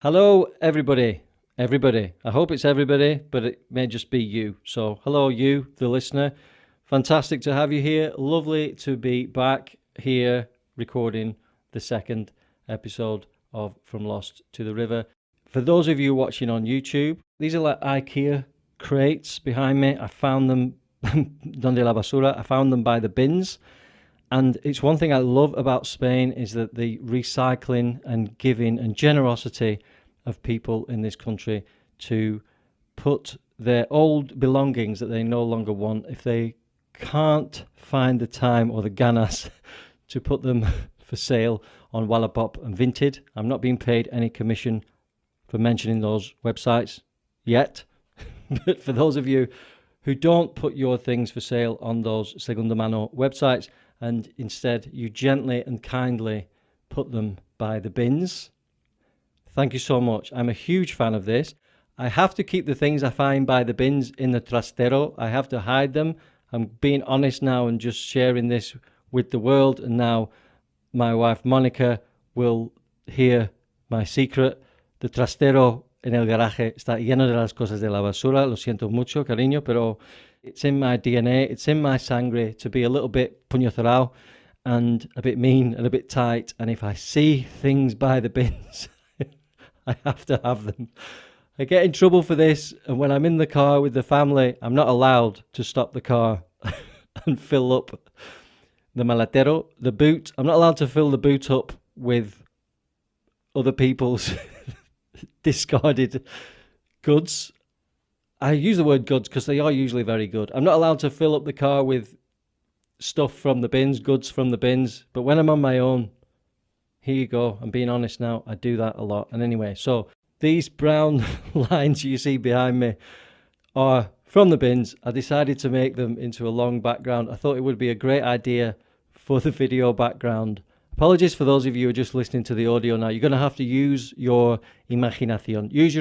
Hello, everybody. Everybody. I hope it's everybody, but it may just be you. So, hello, you, the listener. Fantastic to have you here. Lovely to be back here recording the second episode of From Lost to the River. For those of you watching on YouTube, these are like IKEA crates behind me. I found them donde la basura. I found them by the bins. And it's one thing I love about Spain is that the recycling and giving and generosity of people in this country to put their old belongings that they no longer want, if they can't find the time or the ganas to put them for sale on Wallapop and Vinted. I'm not being paid any commission for mentioning those websites yet. But for those of you who don't put your things for sale on those Segunda Mano websites, and instead you gently and kindly put them by the bins, thank you so much. I'm a huge fan of this. I have to keep the things I find by the bins in the trastero. I have to hide them. I'm being honest now and just sharing this with the world. And now my wife Monica will hear my secret. The trastero en el garaje está lleno de las cosas de la basura. Lo siento mucho, cariño, pero it's in my DNA. It's in my sangre to be a little bit puño cerrado and a bit mean and a bit tight. And if I see things by the bins, I have to have them. I get in trouble for this, and when I'm in the car with the family, I'm not allowed to stop the car and fill up the maletero, the boot. I'm not allowed to fill the boot up with other people's discarded goods. I use the word goods because they are usually very good. I'm not allowed to fill up the car with stuff from the bins, goods from the bins. But when I'm on my own, here you go. I'm being honest now. I do that a lot. And anyway, so these brown lines you see behind me are from the bins. I decided to make them into a long background. I thought it would be a great idea for the video background. Apologies for those of you who are just listening to the audio now. You're going to have to use your imaginación. Use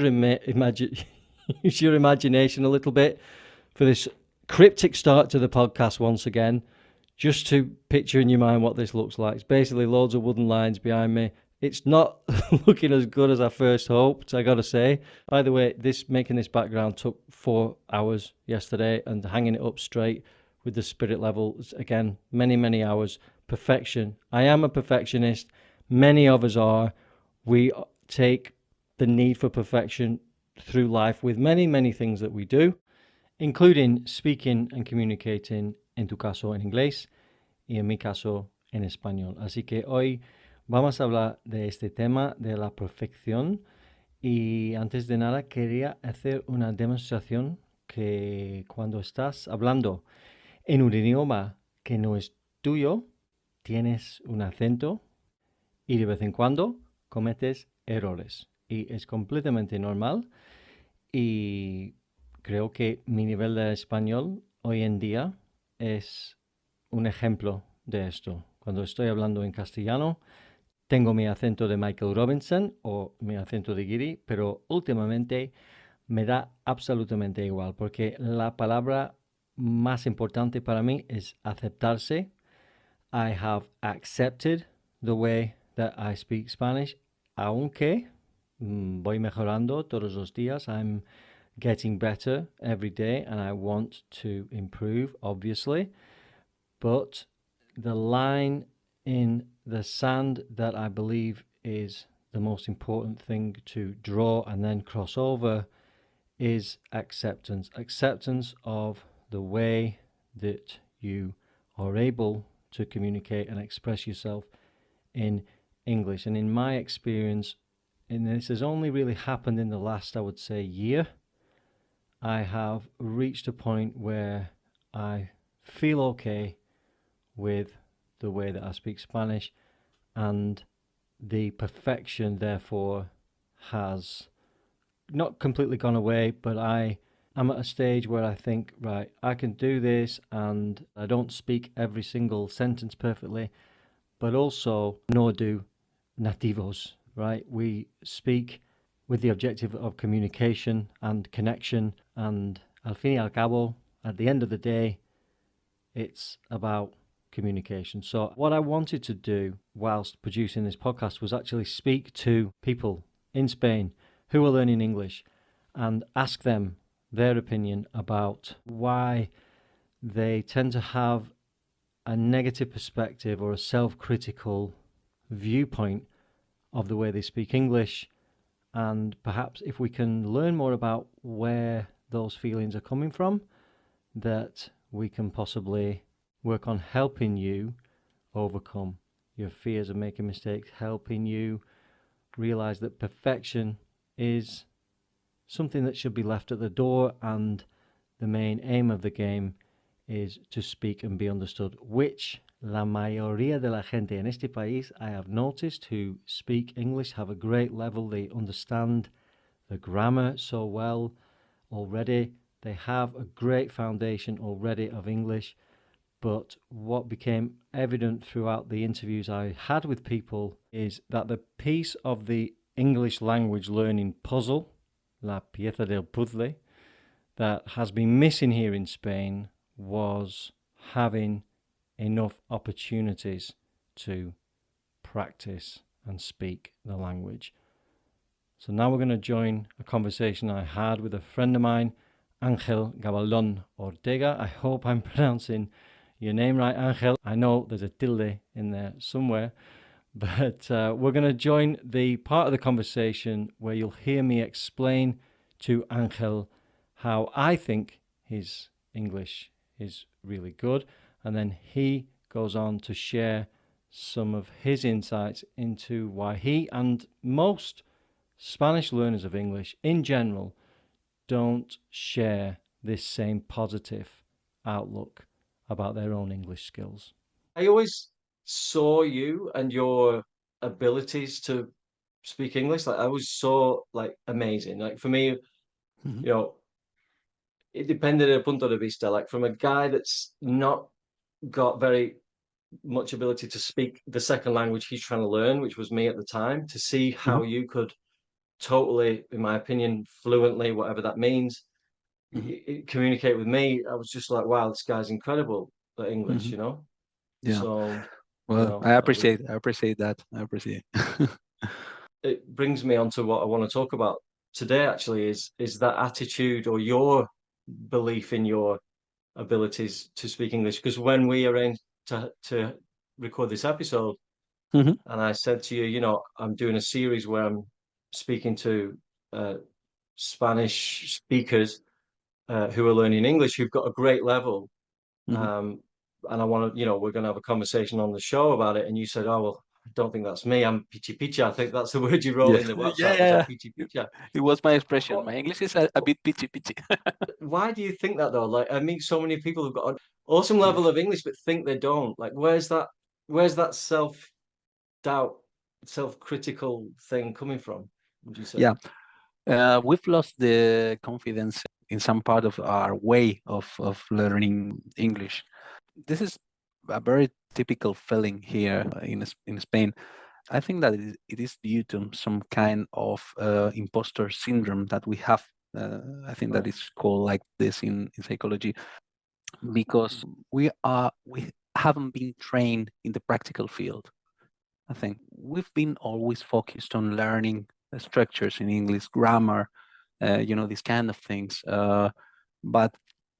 your imagination a little bit for this cryptic start to the podcast once again, just to picture in your mind what this looks like. It's basically loads of wooden lines behind me. It's not looking as good as I first hoped, I gotta say. By the way, making this background took 4 hours yesterday, and hanging it up straight with the spirit levels, again, many hours. Perfection. I am a perfectionist. Many of us are. We take the need for perfection through life with many things that we do, including speaking and communicating, en tu caso en inglés y en mi caso en español. Así que hoy vamos a hablar de este tema de la perfección, y antes de nada quería hacer una demostración que cuando estás hablando en un idioma que no es tuyo, tienes un acento y de vez en cuando cometes errores. Y es completamente normal, y creo que mi nivel de español hoy en día es un ejemplo de esto. Cuando estoy hablando en castellano, tengo mi acento de Michael Robinson o mi acento de Giri, pero últimamente me da absolutamente igual, porque la palabra más importante para mí es aceptarse. I have accepted the way that I speak Spanish, aunque voy mejorando todos los días. I'm getting better every day and I want to improve, obviously. But the line in the sand that I believe is the most important thing to draw and then cross over is acceptance. Acceptance of the way that you are able to communicate and express yourself in English. And in my experience, and this has only really happened in the last, I would say, year, I have reached a point where I feel okay with the way that I speak Spanish, and the perfection therefore has not completely gone away, but I am at a stage where I think, right, I can do this, and I don't speak every single sentence perfectly, but also nor do nativos, right? We speak with the objective of communication and connection, and al fin y al cabo, at the end of the day, it's about communication. So what I wanted to do whilst producing this podcast was actually speak to people in Spain who are learning English and ask them their opinion about why they tend to have a negative perspective or a self-critical viewpoint of the way they speak English, and perhaps if we can learn more about where those feelings are coming from, that we can possibly work on helping you overcome your fears of making mistakes, helping you realize that perfection is something that should be left at the door, and the main aim of the game is to speak and be understood, which la mayoría de la gente en este país, I have noticed, who speak English have a great level. They understand the grammar so well already. They have a great foundation already of English. But what became evident throughout the interviews I had with people is that the piece of the English language learning puzzle, la pieza del puzzle, that has been missing here in Spain was having enough opportunities to practice and speak the language. So now we're going to join a conversation I had with a friend of mine, Ángel Gabalón Ortega. I hope I'm pronouncing your name right, Ángel. I know there's a tilde in there somewhere, but we're going to join the part of the conversation where you'll hear me explain to Ángel how I think his English is really good, and then he goes on to share some of his insights into why he and most Spanish learners of English in general don't share this same positive outlook about their own English skills. I always saw you and your abilities to speak English, like I was so like amazing. Like for me, Mhm. you know, it depended on punto de vista. Like from a guy that's not got very much ability to speak the second language he's trying to learn, which was me at the time, to see how Mhm. you could totally, in my opinion, fluently, whatever that means, Mhm. communicate with me. I was just like, wow, this guy's incredible at English, Mhm. you know? Yeah. So, you Well, know, I appreciate that. I appreciate. it brings me on to what I want to talk about today, actually, is that attitude or your belief in your abilities to speak English. Because when we arranged to record this episode, Mhm. and I said to you, you know, I'm doing a series where I'm speaking to uh, Spanish speakers who are learning English, who've got a great level. Mhm. And I want to, you know, we're going to have a conversation on the show about it. And you said, oh, well, I don't think that's me. I'm pichi picha. I think that's the word you wrote Yeah. in the Yeah. WhatsApp was a Yeah. pichi picha. It was my expression. What, My English is a what, bit pitchy pitchy. why do you think that though? Like, I meet so many people who've got an awesome Yeah. level of English, but think they don't. Like, where's that self-doubt, self-critical thing coming from, would you say? Yeah. We've lost the confidence in some part of our way of learning English. This is a very typical feeling here in Spain. I think that it is due to some kind of imposter syndrome that we have. I think that Right. it's called like this in psychology, because we haven't been trained in the practical field. I think we've been always focused on learning the structures in English, grammar, these kind of things, but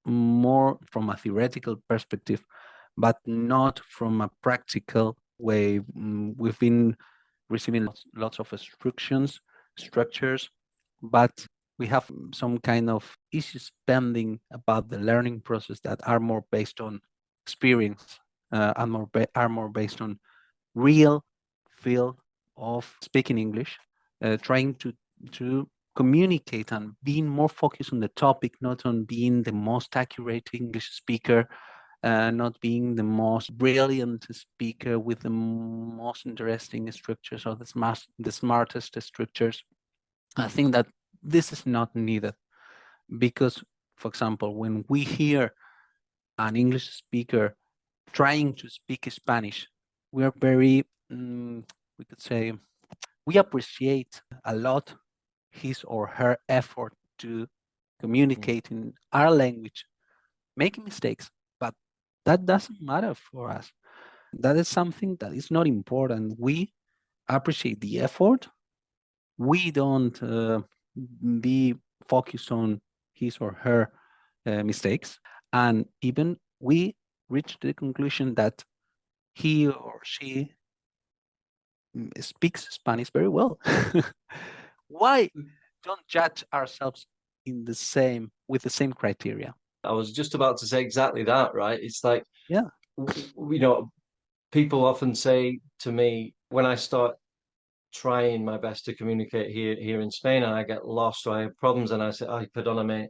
more from a theoretical perspective, but not from a practical way. We've been receiving lots of instructions, structures, but we have some kind of issues pending about the learning process that are more based on experience, and are more based on real feel of speaking English, trying to communicate and being more focused on the topic, not on being the most accurate English speaker, not being the most brilliant speaker with the most interesting structures or the smartest structures. I think that this is not needed because, for example, when we hear an English speaker trying to speak Spanish, we are very, we could say, we appreciate a lot his or her effort to communicate in our language, making mistakes, but that doesn't matter for us. That is something that is not important. We appreciate the effort, we don't be focused on his or her mistakes, and even we reach the conclusion that he or she speaks Spanish very well. Why don't judge ourselves with the same criteria? I was just about to say exactly that, right? It's like, Yeah. you know, people often say to me when I start trying my best to communicate here in Spain and I get lost or I have problems and I say, ay, perdóname,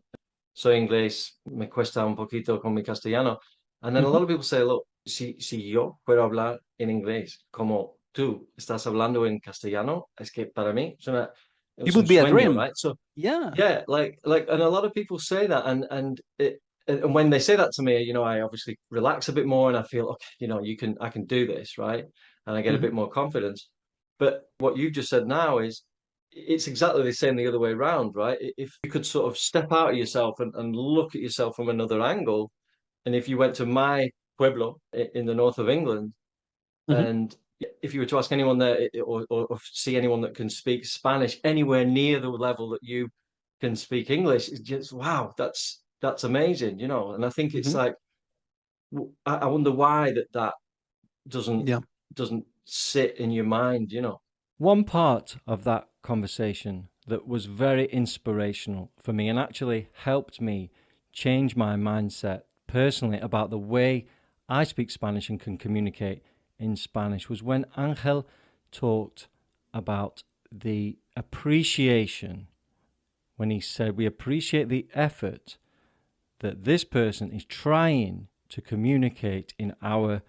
soy inglés, me cuesta un poquito con mi castellano. And then a Mm-hmm. lot of people say, look, si yo puedo hablar en inglés como tú estás hablando en castellano, es que para mí It es un would be a sueño, dream. right? So Yeah. yeah, and a lot of people say that, and when they say that to me, I obviously relax a bit more, and I feel, okay, I can do this, right? And I get a Mm-hmm. bit more confidence. But what you just said now is, it's exactly the same the other way around, right? If you could sort of step out of yourself and look at yourself from another angle, and if you went to my pueblo in the north of England, Mm-hmm. and if you were to ask anyone there or see anyone that can speak Spanish anywhere near the level that you can speak English, it's just wow, that's amazing, And I think it's Mm-hmm. like I wonder why that doesn't Yeah. doesn't sit in your mind. One part of that conversation that was very inspirational for me and actually helped me change my mindset personally about the way I speak Spanish and can communicate in Spanish was when Ángel talked about the appreciation, when he said, we appreciate the effort that this person is trying to communicate in our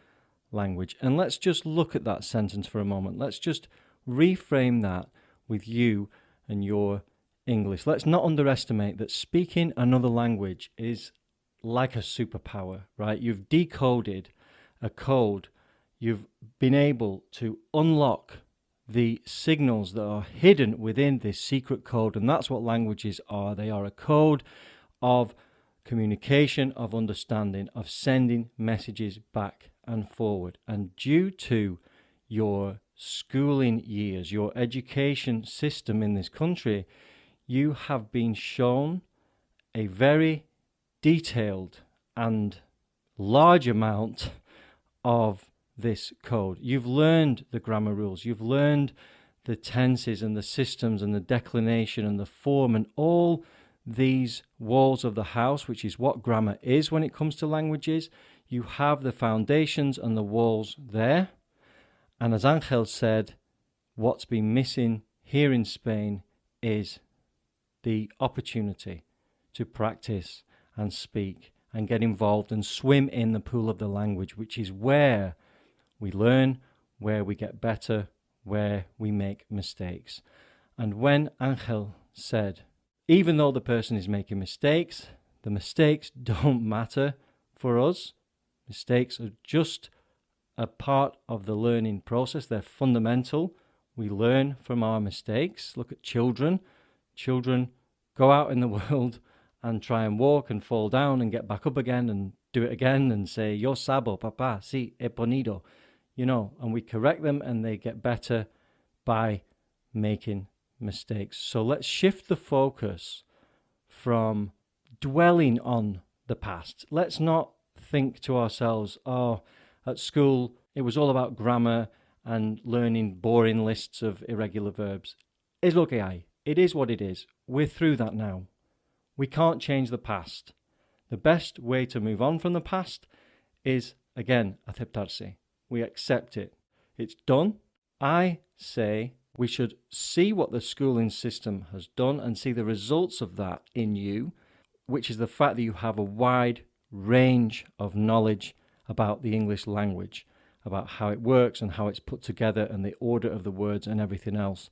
language. And let's just look at that sentence for a moment. Let's just reframe that with you and your English. Let's not underestimate that speaking another language is like a superpower, right? You've decoded a code. You've been able to unlock the signals that are hidden within this secret code. And that's what languages are. They are a code of communication, of understanding, of sending messages back and forward. And due to your schooling years, your education system in this country, you have been shown a very detailed and large amount of this code. You've learned the grammar rules, you've learned the tenses and the systems and the declination and the form and all these walls of the house, which is what grammar is when it comes to languages. You have the foundations and the walls there. And as Ángel said, what's been missing here in Spain is the opportunity to practice and speak and get involved and swim in the pool of the language, which is where we learn, where we get better, where we make mistakes. And when Ángel said, even though the person is making mistakes, the mistakes don't matter for us. Mistakes are just a part of the learning process. They're fundamental. We learn from our mistakes. Look at children. Children go out in the world and try and walk and fall down and get back up again and do it again and say, yo sabo, papá, sí, he ponido. And we correct them and they get better by making mistakes. So let's shift the focus from dwelling on the past. Let's not think to ourselves, oh, at school it was all about grammar and learning boring lists of irregular verbs. Es lo que hay. It is what it is. We're through that now. We can't change the past. The best way to move on from the past is, again, aceptarse. We accept it. It's done. I say we should see what the schooling system has done and see the results of that in you, which is the fact that you have a wide range of knowledge about the English language, about how it works and how it's put together and the order of the words and everything else.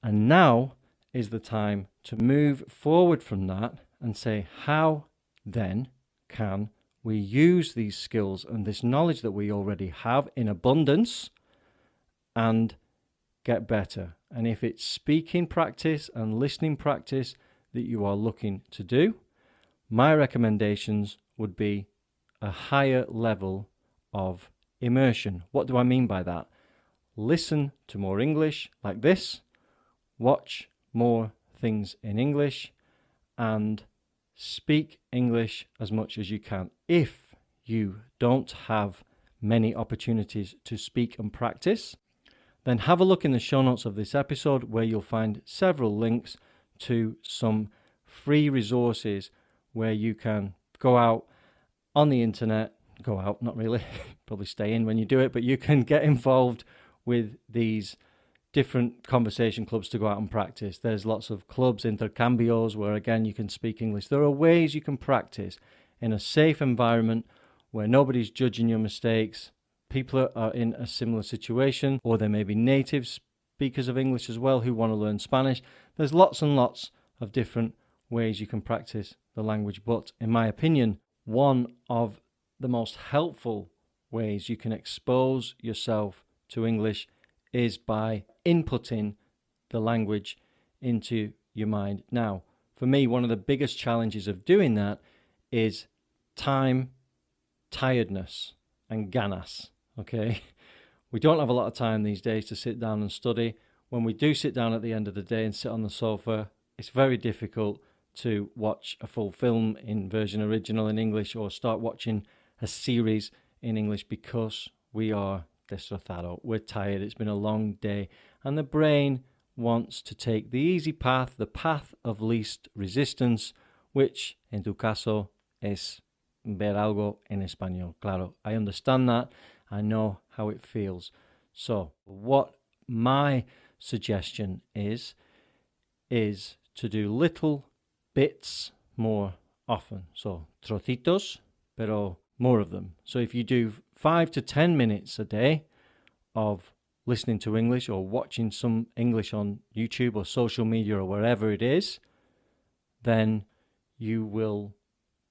And now is the time to move forward from that and say, how then can we use these skills and this knowledge that we already have in abundance and get better? And if it's speaking practice and listening practice that you are looking to do, my recommendations would be a higher level of immersion. What do I mean by that? Listen to more English like this watch more things in English and speak English as much as you can. If you don't have many opportunities to speak and practice, then have a look in the show notes of this episode where you'll find several links to some free resources where you can go out on the internet, go out, not really, probably stay in when you do it, but you can get involved with these different conversation clubs to go out and practice. There's lots of clubs, intercambios, where again you can speak English. There are ways you can practice in a safe environment where nobody's judging your mistakes. People are in a similar situation, or there may be native speakers of English as well who want to learn Spanish. There's lots and lots of different ways you can practice the language, but in my opinion, one of the most helpful ways you can expose yourself to English is by inputting the language into your mind. Now, for me, one of the biggest challenges of doing that is time, tiredness, and ganas, okay? We don't have a lot of time these days to sit down and study. When we do sit down at the end of the day and sit on the sofa, it's very difficult to watch a full film in version original in English or start watching a series in English because we are destrozado. We're tired. It's been a long day. And the brain wants to take the easy path, the path of least resistance, which, en tu caso, es ver algo en español. Claro, I understand that. I know how it feels. So, what my suggestion is to do little bits more often. So, trocitos, pero more of them. So if you do 5 to 10 minutes a day of listening to English or watching some English on YouTube or social media or wherever it is, then you will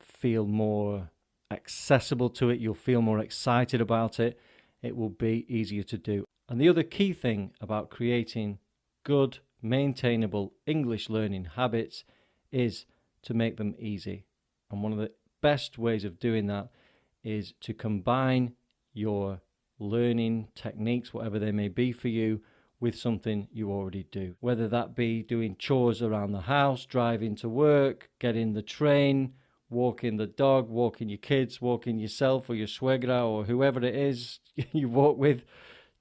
feel more accessible to it. You'll feel more excited about it. It will be easier to do. And the other key thing about creating good, maintainable English learning habits is to make them easy. And one of the best ways of doing that is to combine your learning techniques, whatever they may be for you, with something you already do. Whether that be doing chores around the house, driving to work, getting the train, walking the dog, walking your kids, walking yourself or your suegra or whoever it is you walk with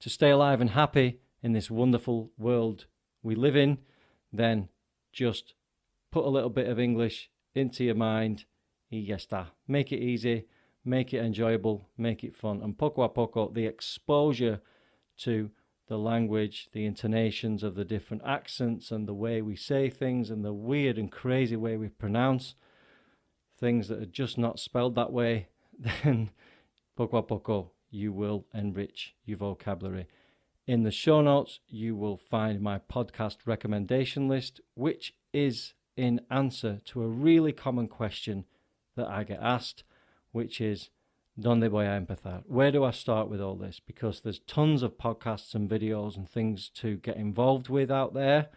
to stay alive and happy in this wonderful world we live in, then just put a little bit of English into your mind y ya está. Make it easy, make it enjoyable, make it fun. And poco a poco, the exposure to the language, the intonations of the different accents and the way we say things and the weird and crazy way we pronounce things that are just not spelled that way, then poco a poco you will enrich your vocabulary. In the show notes, you will find my podcast recommendation list, which is in answer to a really common question that I get asked, which is, ¿Dónde voy a empezar? Where do I start with all this? Because there's tons of podcasts and videos and things to get involved with out there,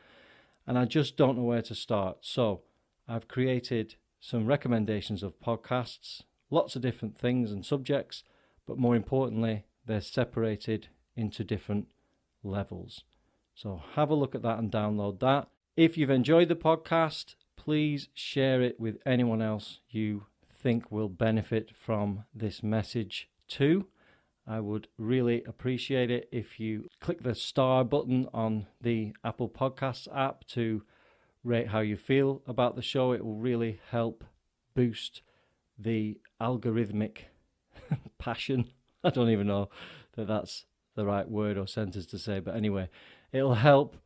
and I just don't know where to start. So I've created some recommendations of podcasts, lots of different things and subjects, but more importantly, they're separated into different levels. So have a look at that and download that. If you've enjoyed the podcast, please share it with anyone else you think will benefit from this message too. I would really appreciate it if you click the star button on the Apple Podcasts app to rate how you feel about the show. It will really help boost the algorithmic passion. I don't even know that that's the right word or sentence to say, but anyway, it'll help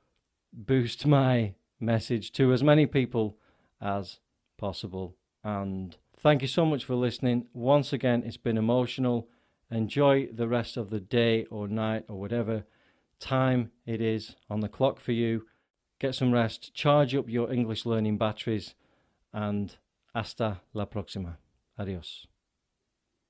boost my message to as many people as possible. And thank you so much for listening. Once again, it's been emotional. Enjoy the rest of the day or night or whatever time it is on the clock for you. Get some rest, charge up your English learning batteries, and hasta la próxima. Adiós.